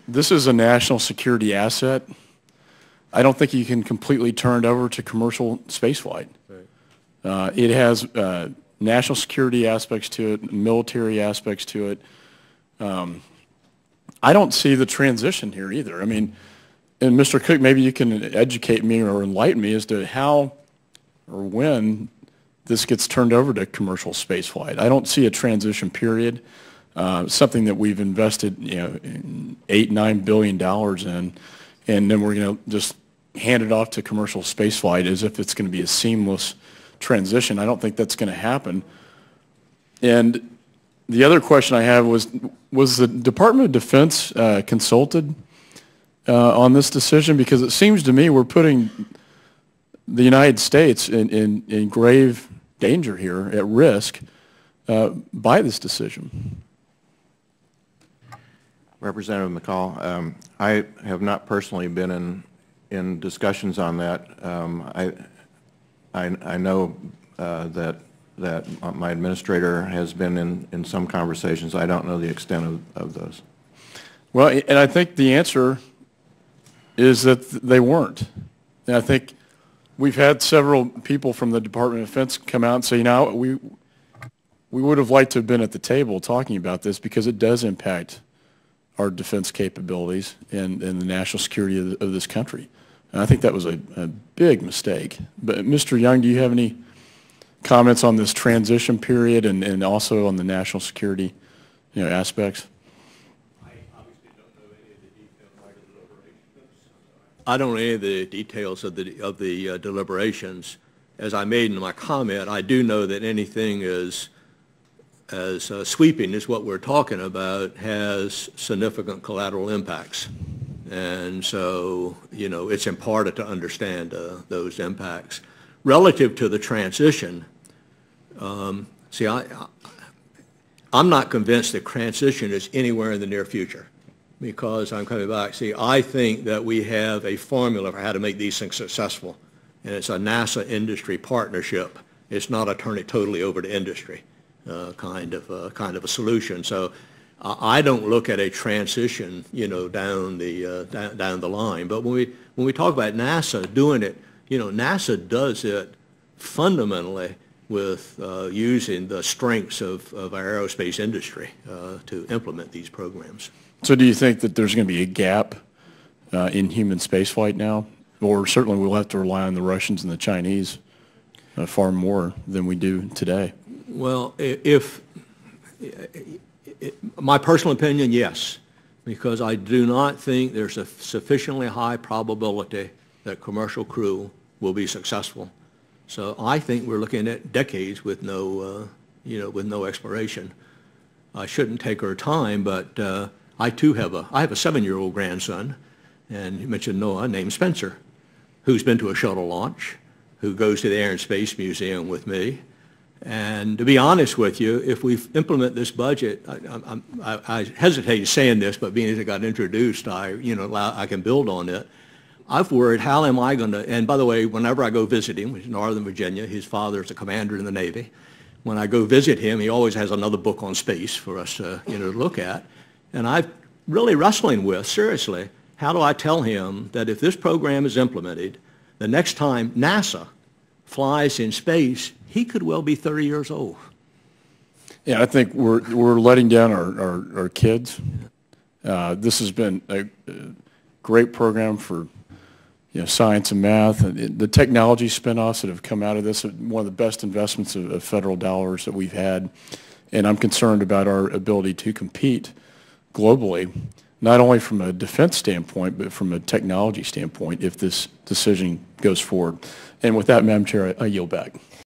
this is a national security asset. I don't think you can completely turn it over to commercial spaceflight. Right. It has national security aspects to it, military aspects to it. I don't see the transition here either. I mean, and Mr. Cook, maybe you can educate me or enlighten me as to how or when this gets turned over to commercial spaceflight. I don't see a transition period. Something that we've invested, $8-9 billion in, and then we're going to just hand it off to commercial spaceflight as if it's going to be a seamless transition. I don't think that's going to happen. And the other question I have was the Department of Defense consulted on this decision? Because it seems to me we're putting the United States in grave danger here, at risk, by this decision. Representative McCaul, I have not personally been in discussions on that. I know that my administrator has been in some conversations. I don't know the extent of those. Well, and I think the answer is that they weren't. And I think we've had several people from the Department of Defense come out and say, we would have liked to have been at the table talking about this because it does impact our defense capabilities and the national security of this country. And I think that was a big mistake. But Mr. Young, do you have any comments on this transition period and also on the national security aspects? I don't know any of the details of the deliberations. As I made in my comment, I do know that anything as sweeping as what we're talking about has significant collateral impacts. And so, it's important to understand those impacts. Relative to the transition, I'm not convinced that transition is anywhere in the near future, because I'm coming back. I think that we have a formula for how to make these things successful, and it's a NASA industry partnership. It's not a turn it totally over to industry kind of a solution. So I don't look at a transition, down the line. But when we talk about NASA doing it, NASA does it fundamentally with using the strengths of our aerospace industry to implement these programs. So do you think that there's going to be a gap in human spaceflight now? Or certainly we'll have to rely on the Russians and the Chinese far more than we do today? Well, my personal opinion, yes, because I do not think there's a sufficiently high probability that commercial crew will be successful. So I think we're looking at decades with no exploration. I shouldn't take our time, but I too have a 7-year-old grandson, and you mentioned Noah, named Spencer, who's been to a shuttle launch, who goes to the Air and Space Museum with me. And to be honest with you, if we implement this budget, I hesitate saying this, but being as it got introduced, I can build on it. I've worried, how am I going to, and by the way, whenever I go visit him, which is Northern Virginia, his father is a commander in the Navy. When I go visit him, he always has another book on space for us to look at. And I'm really wrestling with, seriously, how do I tell him that if this program is implemented, the next time NASA flies in space, he could well be 30 years old. Yeah, I think we're letting down our kids. This has been a great program for science and math. The technology spin-offs that have come out of this are one of the best investments of federal dollars that we've had. And I'm concerned about our ability to compete globally, not only from a defense standpoint, but from a technology standpoint if this decision goes forward. And with that, Madam Chair, I yield back.